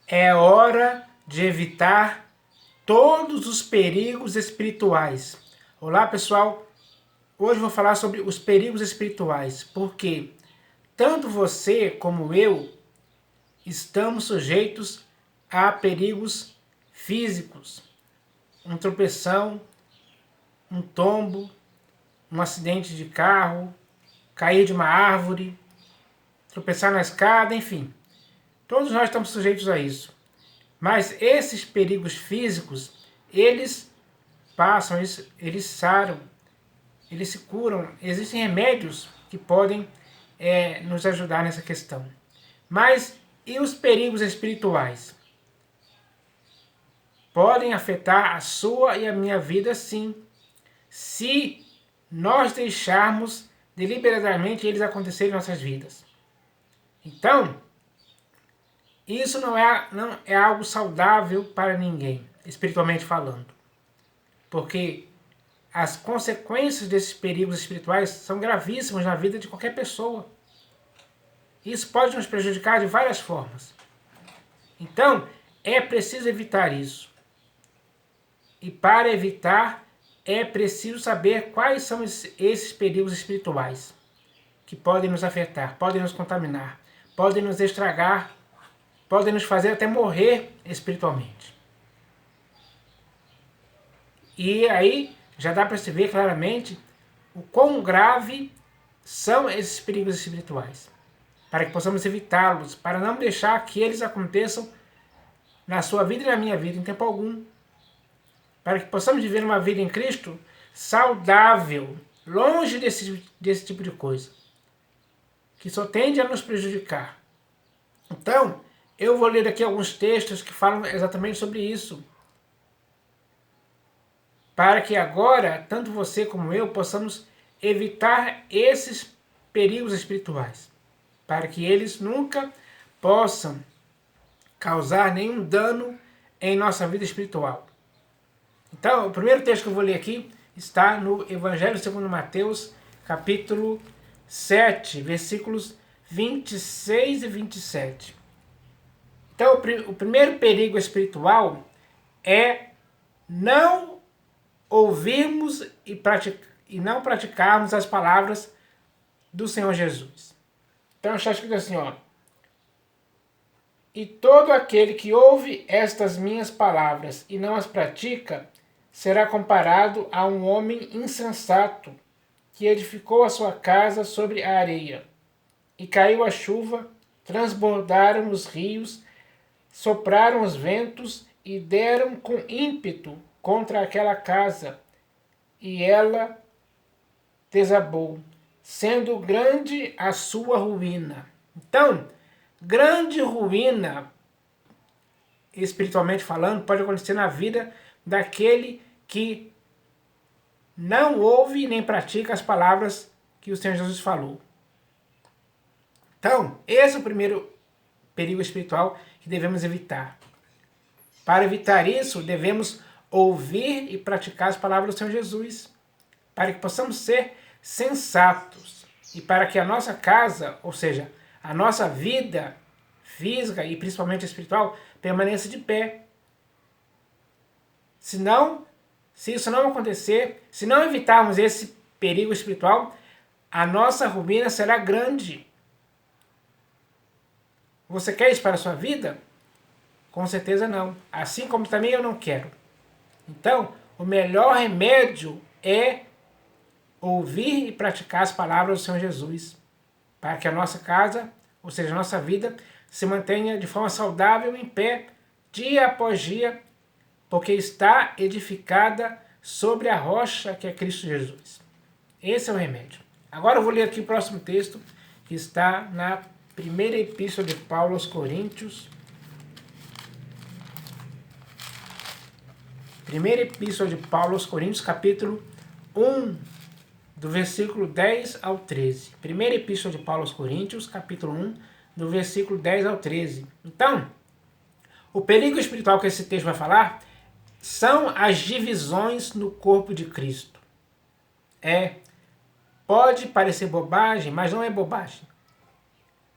É hora de evitar todos os perigos espirituais. Olá, pessoal. Hoje eu vou falar sobre os perigos espirituais, porque tanto você como eu estamos sujeitos a perigos físicos. Um tropeção, um tombo, um acidente de carro, cair de uma árvore, tropeçar na escada, enfim. Todos nós estamos sujeitos a isso. Mas esses perigos físicos, eles passam, eles saram, eles se curam. Existem remédios que podem nos ajudar nessa questão. Mas e os perigos espirituais? Podem afetar a sua e a minha vida, sim, se nós deixarmos deliberadamente eles acontecerem em nossas vidas. Então, isso não é algo saudável para ninguém, espiritualmente falando. Porque as consequências desses perigos espirituais são gravíssimas na vida de qualquer pessoa. Isso pode nos prejudicar de várias formas. Então, é preciso evitar isso. E para evitar, é preciso saber quais são esses perigos espirituais que podem nos afetar, podem nos contaminar, podem nos estragar, podem nos fazer até morrer espiritualmente. E aí já dá para se ver claramente o quão grave são esses perigos espirituais, para que possamos evitá-los, para não deixar que eles aconteçam na sua vida e na minha vida em tempo algum, para que possamos viver uma vida em Cristo saudável, longe desse tipo de coisa, que só tende a nos prejudicar. Então, eu vou ler aqui alguns textos que falam exatamente sobre isso, para que agora, tanto você como eu, possamos evitar esses perigos espirituais, para que eles nunca possam causar nenhum dano em nossa vida espiritual. Então, o primeiro texto que eu vou ler aqui está no Evangelho segundo Mateus, capítulo 7, versículos 26 e 27. Então, o primeiro perigo espiritual é não ouvirmos e não praticarmos as palavras do Senhor Jesus. Então está escrito assim, ó. E todo aquele que ouve estas minhas palavras e não as pratica, será comparado a um homem insensato, que edificou a sua casa sobre a areia. E caiu a chuva, transbordaram os rios, sopraram os ventos e deram com ímpeto contra aquela casa, e ela desabou, sendo grande a sua ruína. Então, grande ruína, espiritualmente falando, pode acontecer na vida daquele que não ouve nem pratica as palavras que o Senhor Jesus falou. Então, esse é o primeiro perigo espiritual que devemos evitar. Para evitar isso, devemos ouvir e praticar as palavras do Senhor Jesus, para que possamos ser sensatos e para que a nossa casa, ou seja, a nossa vida física e principalmente espiritual, permaneça de pé. Se isso não acontecer, se não evitarmos esse perigo espiritual, a nossa ruína será grande. Você quer isso para a sua vida? Com certeza não. Assim como também eu não quero. Então, o melhor remédio é ouvir e praticar as palavras do Senhor Jesus, para que a nossa casa, ou seja, a nossa vida, se mantenha de forma saudável em pé, dia após dia, porque está edificada sobre a rocha que é Cristo Jesus. Esse é o remédio. Agora eu vou ler aqui o próximo texto, que está na primeira epístola de Paulo aos Coríntios. Primeira epístola de Paulo aos Coríntios, capítulo 1, do versículo 10 ao 13. Primeira epístola de Paulo aos Coríntios, capítulo 1, do versículo 10 ao 13. Então, o perigo espiritual que esse texto vai falar são as divisões no corpo de Cristo. Pode parecer bobagem, mas não é bobagem.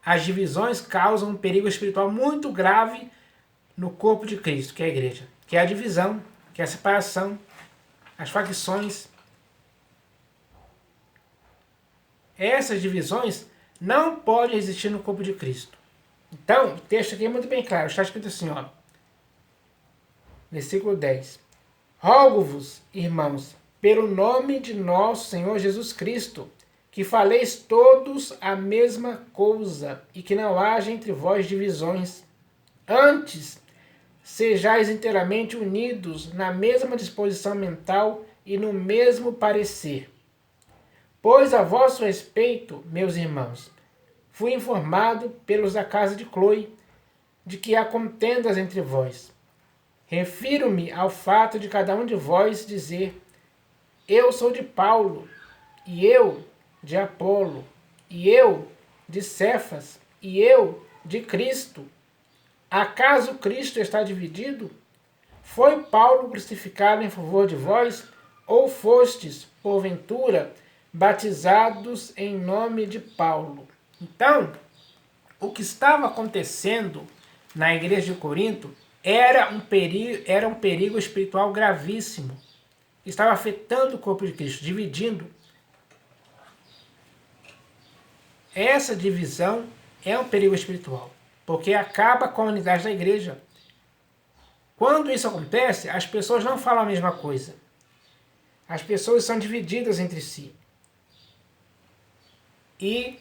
As divisões causam um perigo espiritual muito grave no corpo de Cristo, que é a igreja, que é a divisão, que é a separação, as facções. Essas divisões não podem existir no corpo de Cristo. Então, o texto aqui é muito bem claro, está escrito assim, ó, versículo 10. Rogo-vos, irmãos, pelo nome de nosso Senhor Jesus Cristo, que faleis todos a mesma coisa e que não haja entre vós divisões. Antes, sejais inteiramente unidos na mesma disposição mental e no mesmo parecer. Pois a vosso respeito, meus irmãos, fui informado pelos da casa de Cloe de que há contendas entre vós. Refiro-me ao fato de cada um de vós dizer: eu sou de Paulo, e eu de Apolo, e eu de Cefas, e eu de Cristo. Acaso Cristo está dividido? Foi Paulo crucificado em favor de vós? Ou fostes, porventura, batizados em nome de Paulo? Então, o que estava acontecendo na igreja de Corinto era um perigo espiritual gravíssimo. Estava afetando o corpo de Cristo, dividindo. Essa divisão é um perigo espiritual, porque acaba com a unidade da igreja. Quando isso acontece, as pessoas não falam a mesma coisa. As pessoas são divididas entre si. E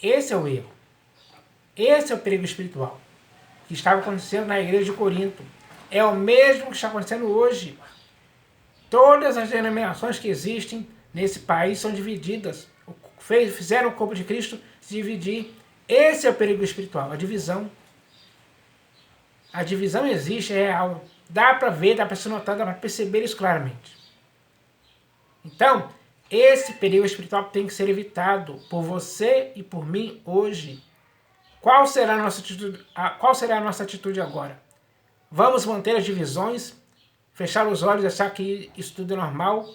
esse é o erro. Esse é o perigo espiritual que estava acontecendo na igreja de Corinto. É o mesmo que está acontecendo hoje. Todas as denominações que existem nesse país são divididas. Fizeram o corpo de Cristo se dividir. Esse é o perigo espiritual, a divisão. A divisão existe, é real. Dá para ver, dá para se notar, dá para perceber isso claramente. Então, esse perigo espiritual tem que ser evitado por você e por mim hoje. Qual será a nossa atitude agora? Vamos manter as divisões, fechar os olhos e achar que isso tudo é normal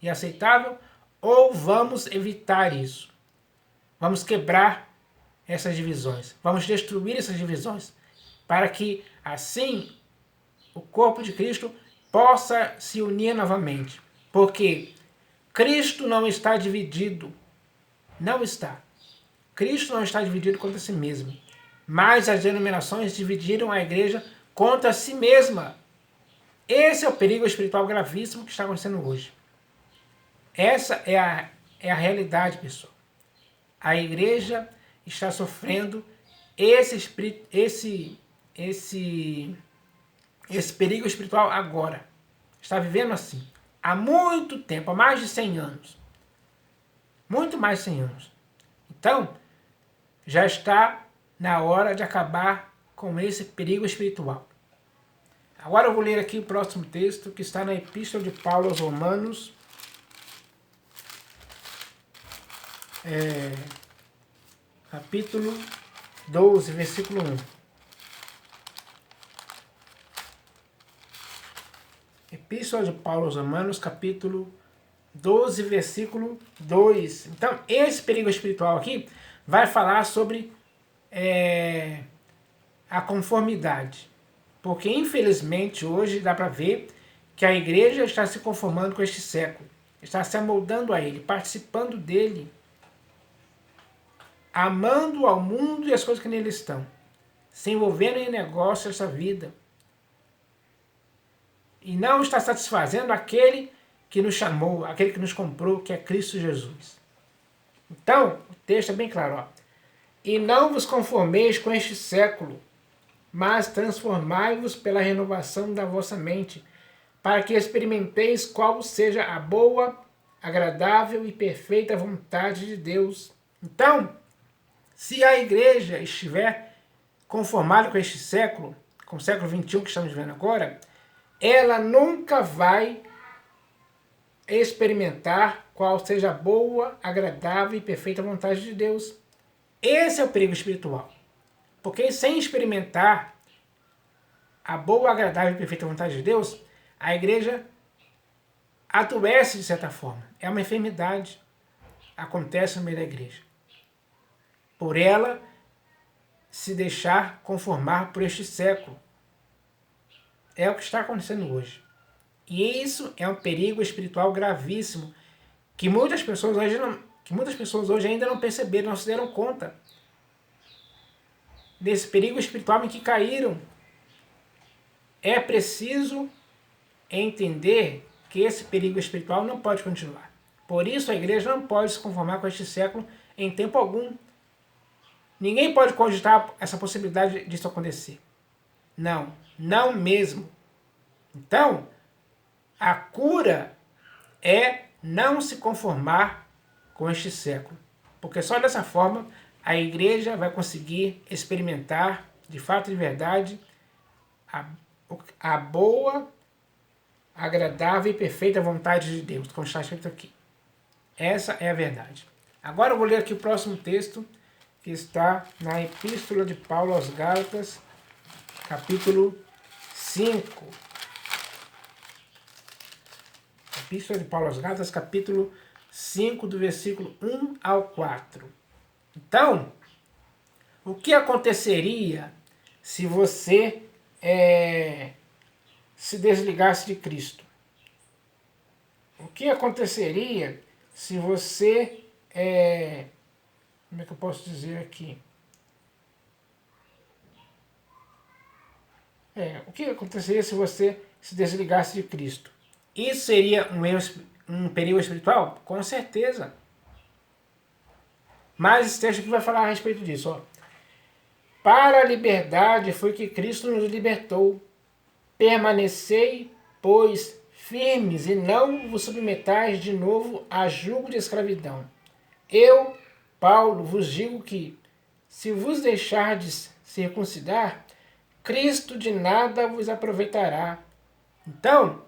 e aceitável? Ou vamos evitar isso? Vamos quebrar essas divisões. Vamos destruir essas divisões para que, assim, o corpo de Cristo possa se unir novamente. Porque Cristo não está dividido. Não está. Cristo não está dividido contra si mesmo. Mas as denominações dividiram a igreja contra si mesma. Esse é o perigo espiritual gravíssimo que está acontecendo hoje. Essa é a realidade, pessoal. A igreja está sofrendo esse perigo espiritual agora. Está vivendo assim. Há muito tempo, há mais de 100 anos. Muito mais de 100 anos. Então, já está na hora de acabar com esse perigo espiritual. Agora eu vou ler aqui o próximo texto, que está na Epístola de Paulo aos Romanos, capítulo 12, versículo 1. Epístola de Paulo aos Romanos, capítulo 12, versículo 2. Então, esse perigo espiritual aqui vai falar sobre a conformidade. Porque, infelizmente, hoje dá para ver que a igreja está se conformando com este século. Está se amoldando a ele, participando dele, amando ao mundo e as coisas que nele estão, se envolvendo em negócios dessa vida. E não está satisfazendo aquele que nos chamou, aquele que nos comprou, que é Cristo Jesus. Então, o texto é bem claro. Ó. E não vos conformeis com este século, mas transformai-vos pela renovação da vossa mente, para que experimenteis qual seja a boa, agradável e perfeita vontade de Deus. Então, se a igreja estiver conformada com este século, com o século XXI que estamos vivendo agora, ela nunca vai experimentar qual seja a boa, agradável e perfeita vontade de Deus. Esse é o perigo espiritual. Porque sem experimentar a boa, agradável e perfeita vontade de Deus, a igreja adoece de certa forma. É uma enfermidade. Acontece no meio da igreja. Por ela se deixar conformar por este século. É o que está acontecendo hoje. E isso é um perigo espiritual gravíssimo que muitas pessoas hoje ainda não perceberam, não se deram conta desse perigo espiritual em que caíram. É preciso entender que esse perigo espiritual não pode continuar. Por isso a igreja não pode se conformar com este século em tempo algum. Ninguém pode cogitar essa possibilidade disso acontecer. Não, não mesmo. Então, a cura é não se conformar com este século. Porque só dessa forma a igreja vai conseguir experimentar, de fato e de verdade, a boa, agradável e perfeita vontade de Deus, como está escrito aqui. Essa é a verdade. Agora eu vou ler aqui o próximo texto, que está na Epístola de Paulo aos Gálatas, capítulo 5. Epístola de Paulo aos Gálatas, capítulo 5, do versículo 1 ao 4. Então, o que aconteceria se você se desligasse de Cristo? O que aconteceria se você... como é que eu posso dizer aqui? O que aconteceria se você se desligasse de Cristo? Isso seria um perigo espiritual? Com certeza. Mas esse texto aqui vai falar a respeito disso. Ó. Para a liberdade foi que Cristo nos libertou. Permanecei, pois, firmes e não vos submetais de novo a jugo de escravidão. Eu, Paulo, vos digo que, se vos deixardes circuncidar, Cristo de nada vos aproveitará. Então,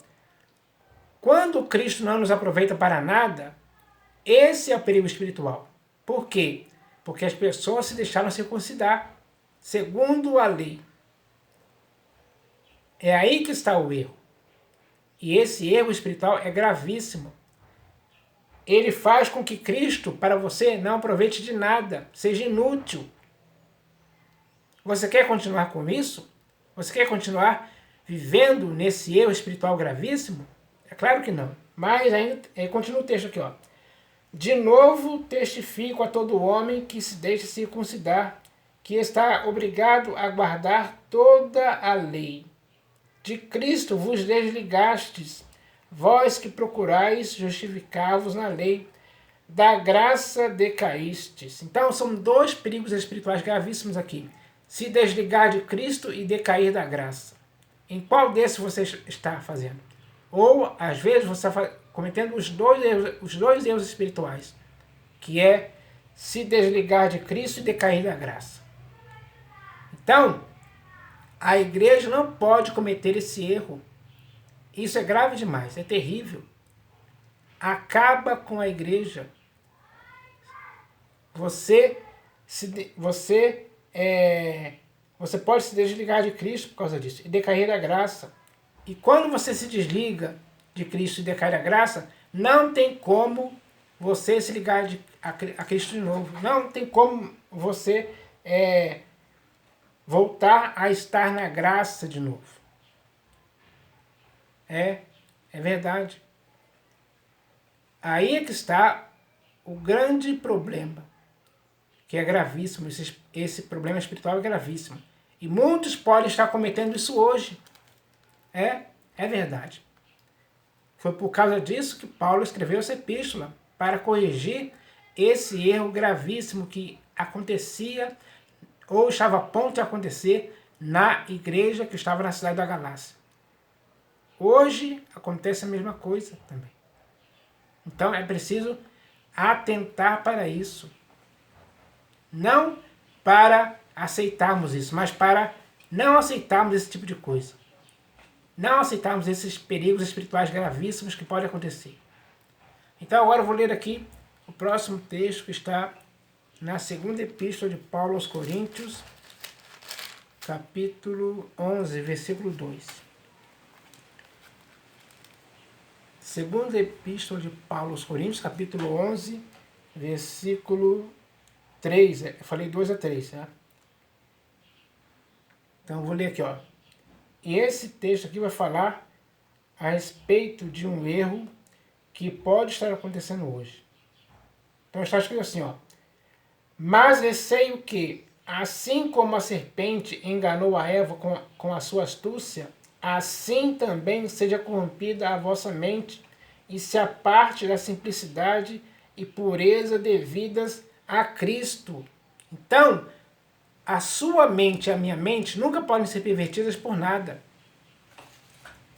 quando Cristo não nos aproveita para nada, esse é o perigo espiritual. Por quê? Porque as pessoas se deixaram circuncidar, segundo a lei. É aí que está o erro. E esse erro espiritual é gravíssimo. Ele faz com que Cristo, para você, não aproveite de nada, seja inútil. Você quer continuar com isso? Você quer continuar vivendo nesse erro espiritual gravíssimo? É claro que não. Mas ainda continua o texto aqui, ó. De novo testifico a todo homem que se deixa circuncidar, que está obrigado a guardar toda a lei. De Cristo vos desligastes, vós que procurais justificar-vos na lei, da graça decaístes. Então são dois perigos espirituais gravíssimos aqui. Se desligar de Cristo e decair da graça. Em qual desses você está fazendo? Ou, às vezes, você está cometendo os dois erros espirituais, que é se desligar de Cristo e decair da graça. Então, a igreja não pode cometer esse erro. Isso é grave demais, é terrível. Acaba com a igreja. Você pode se desligar de Cristo por causa disso e decair da graça. E quando você se desliga de Cristo e decai da graça, não tem como você se ligar a Cristo de novo. Não tem como você voltar a estar na graça de novo. É verdade. Aí é que está o grande problema, que é gravíssimo. Esse problema espiritual é gravíssimo. E muitos podem estar cometendo isso hoje. É verdade. Foi por causa disso que Paulo escreveu essa epístola, para corrigir esse erro gravíssimo que acontecia ou estava a ponto de acontecer na igreja que estava na cidade da Galácia. Hoje acontece a mesma coisa também. Então é preciso atentar para isso. Não para aceitarmos isso, mas para não aceitarmos esse tipo de coisa. Não aceitarmos esses perigos espirituais gravíssimos que podem acontecer. Então agora eu vou ler aqui o próximo texto que está na segunda epístola de Paulo aos Coríntios, capítulo 11, versículo 2. Segunda epístola de Paulo aos Coríntios, capítulo 11, versículo 3. Eu falei 2 a 3, né? Então eu vou ler aqui, ó. E esse texto aqui vai falar a respeito de um erro que pode estar acontecendo hoje. Então está escrito assim, ó. Mas receio que, assim como a serpente enganou a Eva com a sua astúcia, assim também seja corrompida a vossa mente e se aparte da simplicidade e pureza devidas a Cristo. Então, a sua mente e a minha mente nunca podem ser pervertidas por nada.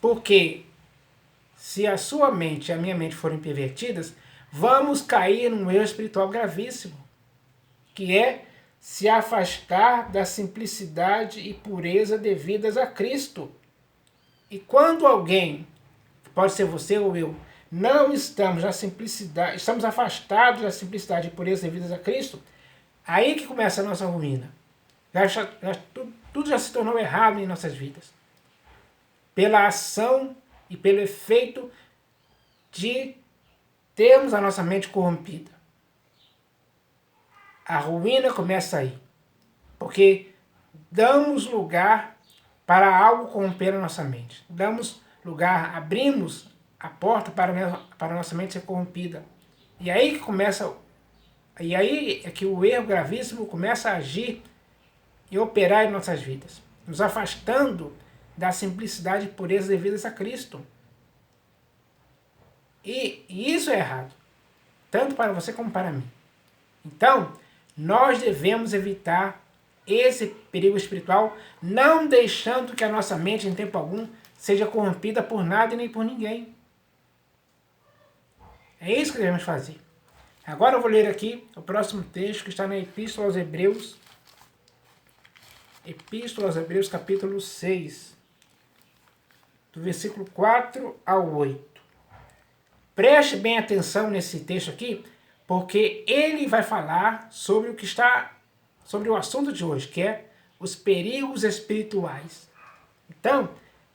Porque se a sua mente e a minha mente forem pervertidas, vamos cair num erro espiritual gravíssimo, que é se afastar da simplicidade e pureza devidas a Cristo. E quando alguém, pode ser você ou eu, não estamos na simplicidade, estamos afastados da simplicidade e pureza devidas a Cristo, aí que começa a nossa ruína. Tudo já se tornou errado em nossas vidas. Pela ação e pelo efeito de termos a nossa mente corrompida. A ruína começa aí. Porque damos lugar para algo corromper a nossa mente. Damos lugar, abrimos a porta para a nossa mente ser corrompida. E aí que começa, e aí é que o erro gravíssimo começa a agir e operar em nossas vidas, nos afastando da simplicidade e pureza devidas a Cristo. E isso é errado, tanto para você como para mim. Então, nós devemos evitar esse perigo espiritual, não deixando que a nossa mente, em tempo algum, seja corrompida por nada e nem por ninguém. É isso que devemos fazer. Agora eu vou ler aqui o próximo texto que está na Epístola aos Hebreus. Epístola aos Hebreus, capítulo 6, do versículo 4 ao 8. Preste bem atenção nesse texto aqui, porque ele vai falar sobre sobre o assunto de hoje, que é os perigos espirituais. Então,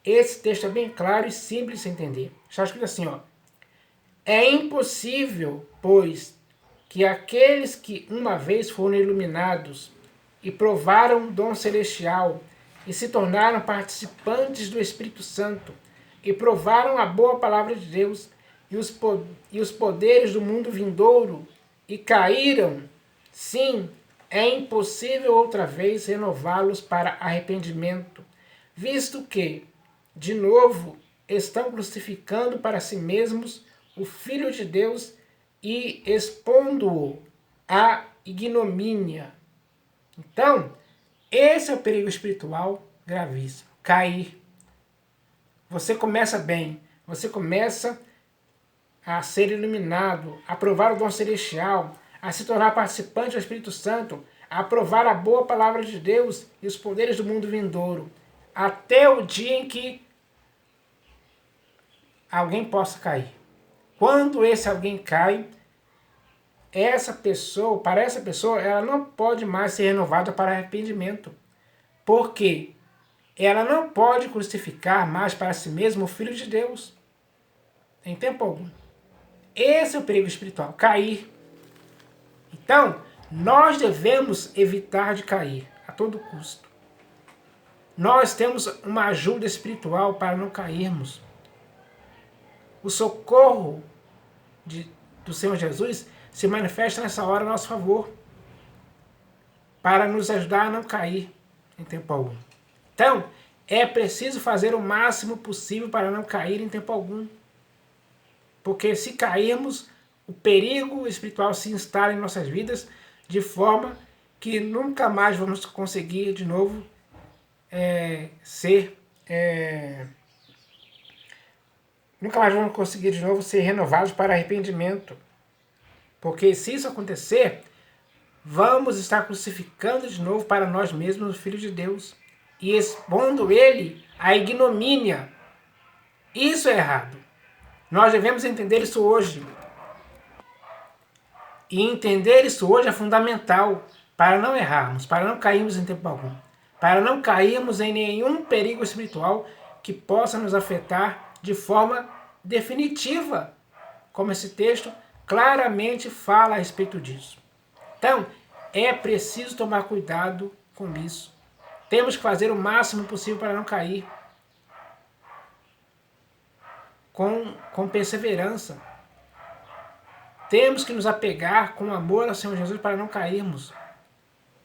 esse texto é bem claro e simples de entender. Está escrito assim, ó. É impossível, pois, que aqueles que uma vez foram iluminados e provaram o dom celestial e se tornaram participantes do Espírito Santo e provaram a boa palavra de Deus e os poderes do mundo vindouro e caíram, sim, é impossível outra vez renová-los para arrependimento, visto que, de novo, estão crucificando para si mesmos o Filho de Deus e expondo-o à ignomínia. Então, esse é o perigo espiritual gravíssimo. Cair. Você começa bem, você começa a ser iluminado, a provar o dom celestial, a se tornar participante do Espírito Santo, a provar a boa palavra de Deus e os poderes do mundo vindouro, até o dia em que alguém possa cair. Quando esse alguém cai, para essa pessoa, ela não pode mais ser renovada para arrependimento. Porque ela não pode crucificar mais para si mesma o Filho de Deus. Em tempo algum. Esse é o perigo espiritual, cair. Então, nós devemos evitar de cair a todo custo. Nós temos uma ajuda espiritual para não cairmos. O socorro do Senhor Jesus se manifesta nessa hora a nosso favor, para nos ajudar a não cair em tempo algum. Então, é preciso fazer o máximo possível para não cair em tempo algum. Porque se cairmos, o perigo espiritual se instala em nossas vidas de forma que nunca mais vamos conseguir de novo ser renovados para arrependimento. Porque se isso acontecer, vamos estar crucificando de novo para nós mesmos o Filho de Deus e expondo ele à ignomínia. Isso é errado. Nós devemos entender isso hoje. E entender isso hoje é fundamental para não errarmos, para não cairmos em tempo algum, para não cairmos em nenhum perigo espiritual que possa nos afetar de forma definitiva, como esse texto claramente fala a respeito disso. Então, é preciso tomar cuidado com isso. Temos que fazer o máximo possível para não cair. Com perseverança. Temos que nos apegar com amor ao Senhor Jesus para não cairmos.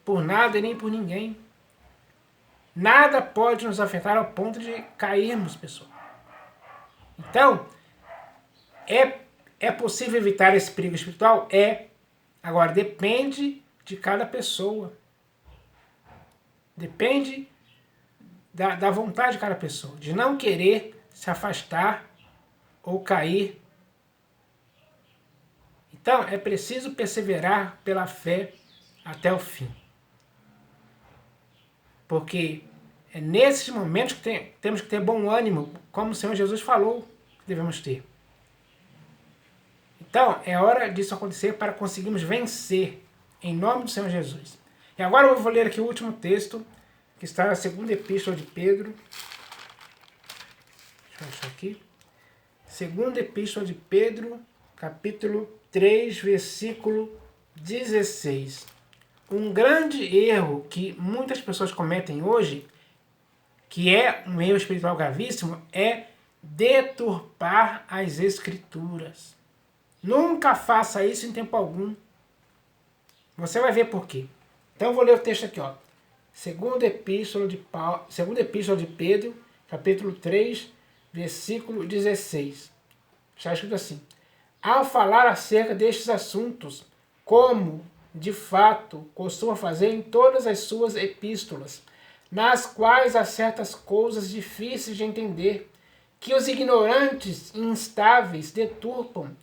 Por nada e nem por ninguém. Nada pode nos afetar ao ponto de cairmos, pessoal. Então, é possível evitar esse perigo espiritual? É. Agora, depende de cada pessoa. Depende da vontade de cada pessoa. De não querer se afastar ou cair. Então, é preciso perseverar pela fé até o fim. Porque é nesses momentos que temos que ter bom ânimo, como o Senhor Jesus falou que devemos ter. Então, é hora disso acontecer para conseguirmos vencer, em nome do Senhor Jesus. E agora eu vou ler aqui o último texto, que está na segunda epístola de Pedro. Deixa eu achar aqui. Segunda epístola de Pedro, capítulo 3, versículo 16. Um grande erro que muitas pessoas cometem hoje, que é um erro espiritual gravíssimo, é deturpar as Escrituras. Nunca faça isso em tempo algum. Você vai ver por quê. Então eu vou ler o texto aqui, ó. Segunda epístola de Pedro, capítulo 3, versículo 16. Está escrito assim: ao falar acerca destes assuntos, como de fato costuma fazer em todas as suas epístolas, nas quais há certas coisas difíceis de entender, que os ignorantes e instáveis deturpam,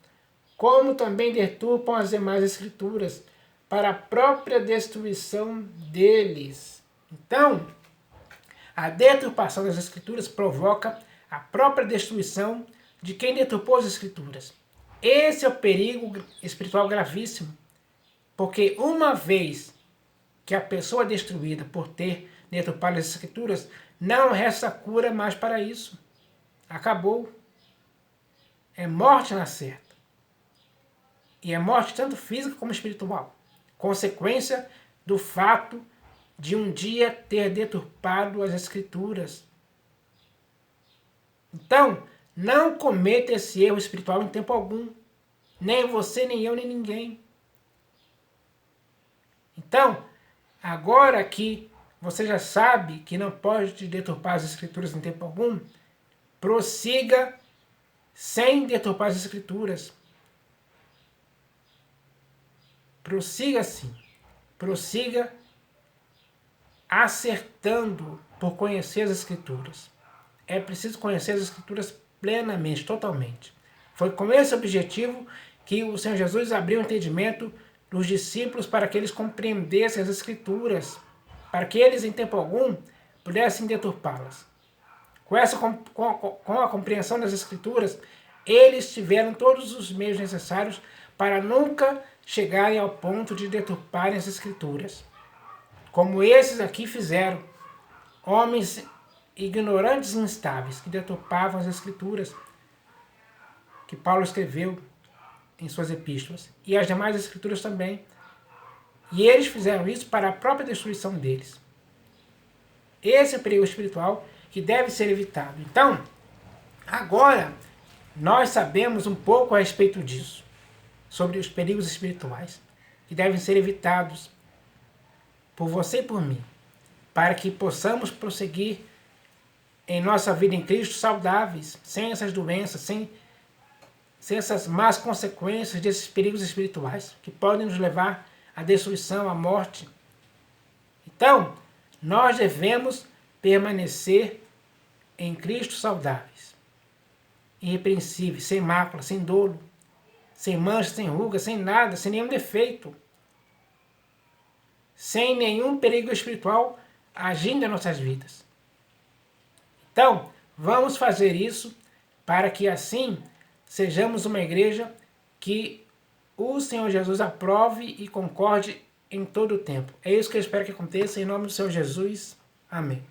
como também deturpam as demais escrituras, para a própria destruição deles. Então, a deturpação das escrituras provoca a própria destruição de quem deturpou as escrituras. Esse é o perigo espiritual gravíssimo, porque uma vez que a pessoa é destruída por ter deturpado as escrituras, não resta cura mais para isso. Acabou. É morte na certa. E é morte tanto física como espiritual. Consequência do fato de um dia ter deturpado as escrituras. Então, não cometa esse erro espiritual em tempo algum. Nem você, nem eu, nem ninguém. Então, agora que você já sabe que não pode deturpar as escrituras em tempo algum, prossiga sem deturpar as escrituras. Prossiga assim. Prossiga acertando por conhecer as escrituras. É preciso conhecer as escrituras plenamente, totalmente. Foi com esse objetivo que o Senhor Jesus abriu o entendimento dos discípulos para que eles compreendessem as escrituras, para que eles, em tempo algum, pudessem deturpá-las. Com a compreensão das escrituras, eles tiveram todos os meios necessários para nunca chegarem ao ponto de deturparem as escrituras. Como esses aqui fizeram, homens ignorantes e instáveis, que deturpavam as escrituras que Paulo escreveu em suas epístolas, e as demais escrituras também. E eles fizeram isso para a própria destruição deles. Esse é o perigo espiritual que deve ser evitado. Então, agora, nós sabemos um pouco a respeito disso, sobre os perigos espirituais, que devem ser evitados por você e por mim, para que possamos prosseguir em nossa vida em Cristo saudáveis, sem essas doenças, sem essas más consequências desses perigos espirituais, que podem nos levar à destruição, à morte. Então, nós devemos permanecer em Cristo saudáveis, irrepreensíveis, sem mácula, sem dolo, sem mancha, sem ruga, sem nada, sem nenhum defeito, sem nenhum perigo espiritual agindo em nossas vidas. Então, vamos fazer isso para que assim sejamos uma igreja que o Senhor Jesus aprove e concorde em todo o tempo. É isso que eu espero que aconteça, em nome do Senhor Jesus. Amém.